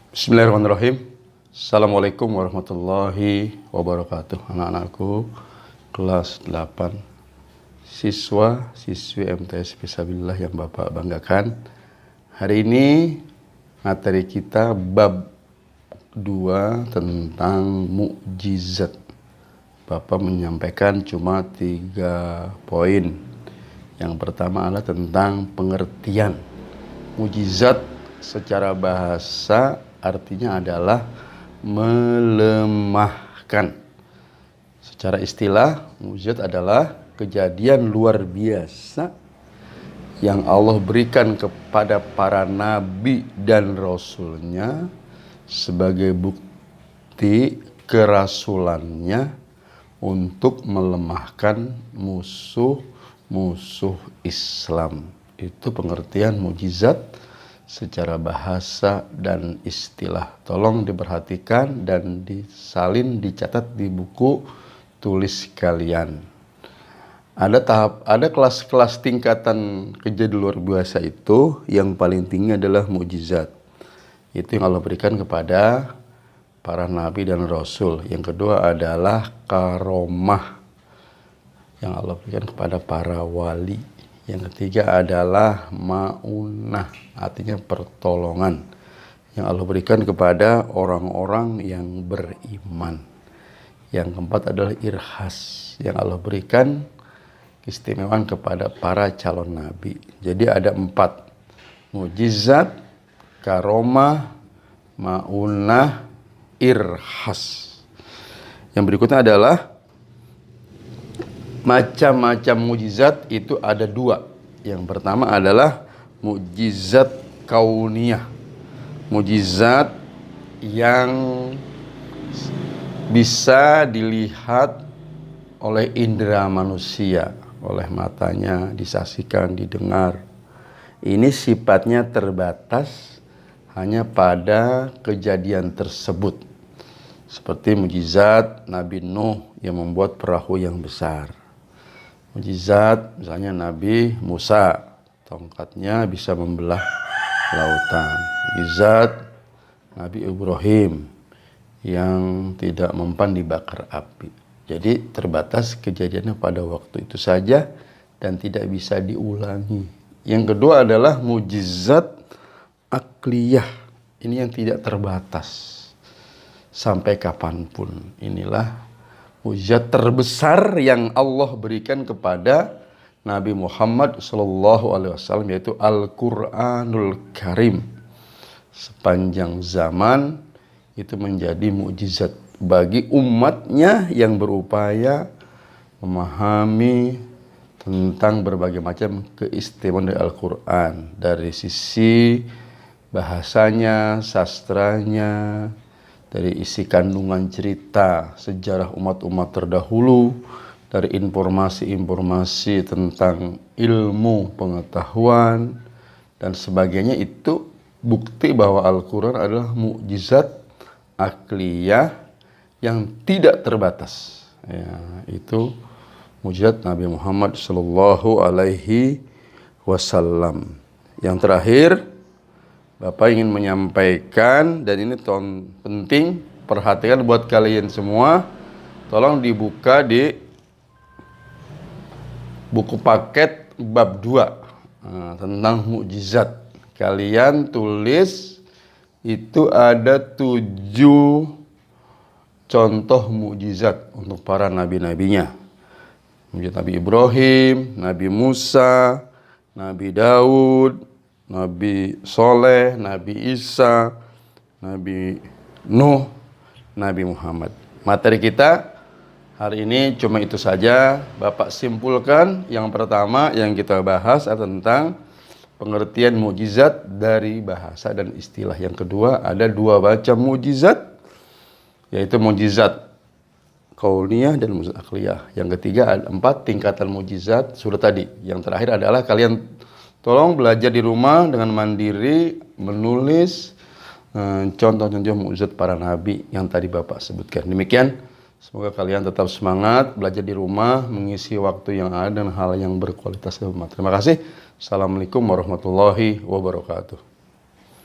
Bismillahirrahmanirrahim. Assalamualaikum warahmatullahi wabarakatuh. Anak-anakku kelas 8 siswa-siswi MTS Fisabilillah yang Bapak banggakan. Hari ini materi kita bab 2 tentang mukjizat. Bapak menyampaikan cuma 3 poin. Yang pertama adalah tentang pengertian. Mukjizat secara bahasa artinya adalah melemahkan. Secara istilah, mukjizat adalah kejadian luar biasa yang Allah berikan kepada para nabi dan rasulnya sebagai bukti kerasulannya untuk melemahkan musuh-musuh Islam. Itu pengertian mukjizat secara bahasa dan istilah. Tolong diperhatikan dan disalin, dicatat di buku tulis kalian. Ada kelas-kelas tingkatan kejadian luar biasa itu, yang paling tinggi adalah mukjizat. Itu yang Allah berikan kepada para nabi dan rasul. Yang kedua adalah karomah yang Allah berikan kepada para wali. Yang ketiga adalah ma'unah, artinya pertolongan yang Allah berikan kepada orang-orang yang beriman. Yang keempat adalah irhas yang Allah berikan keistimewaan kepada para calon nabi. Jadi ada 4: mukjizat, karomah, ma'unah, irhas. Yang berikutnya adalah macam-macam mukjizat. Itu ada 2. Yang pertama adalah mukjizat kauniyah, mukjizat yang bisa dilihat oleh indera manusia, oleh matanya, disaksikan, didengar. Ini sifatnya terbatas hanya pada kejadian tersebut. Seperti mukjizat Nabi Nuh yang membuat perahu yang besar. Mukjizat misalnya Nabi Musa, tongkatnya bisa membelah lautan. Mukjizat Nabi Ibrahim yang tidak mempan dibakar api. Jadi terbatas kejadiannya pada waktu itu saja dan tidak bisa diulangi. Yang kedua adalah mukjizat akliyah. Ini yang tidak terbatas sampai kapanpun. Inilah mukjizat terbesar yang Allah berikan kepada Nabi Muhammad SAW, yaitu Al-Quranul Karim. Sepanjang zaman itu menjadi mukjizat bagi umatnya yang berupaya memahami tentang berbagai macam keistimewaan dari Al-Quran. Dari sisi bahasanya, sastranya, dari isi kandungan cerita sejarah umat-umat terdahulu, dari informasi-informasi tentang ilmu pengetahuan dan sebagainya. Itu bukti bahwa Al-Quran adalah mukjizat akliyah yang tidak terbatas. Ya, itu mukjizat Nabi Muhammad SAW. Yang terakhir, Bapak ingin menyampaikan, dan ini penting, perhatikan buat kalian semua. Tolong dibuka di buku paket bab 2 tentang mukjizat. Kalian tulis, itu ada 7 contoh mukjizat untuk para nabi-nabinya. Mukjizat Nabi Ibrahim, Nabi Musa, Nabi Daud, Nabi Soleh, Nabi Isa, Nabi Nuh, Nabi Muhammad. Materi kita hari ini cuma itu saja. Bapak simpulkan, yang pertama yang kita bahas adalah tentang pengertian mukjizat dari bahasa dan istilah. Yang kedua, ada 2 macam mukjizat, yaitu mukjizat kauniyah dan mukjizat akliyah. Yang ketiga, ada 4 tingkatan mukjizat sudah tadi. Yang terakhir adalah kalian tolong belajar di rumah dengan mandiri menulis contoh-contoh mukjizat para nabi yang tadi Bapak sebutkan. Demikian, semoga kalian tetap semangat belajar di rumah, mengisi waktu yang ada dan hal yang berkualitas dan bermanfaat. Terima kasih. Assalamualaikum warahmatullahi wabarakatuh.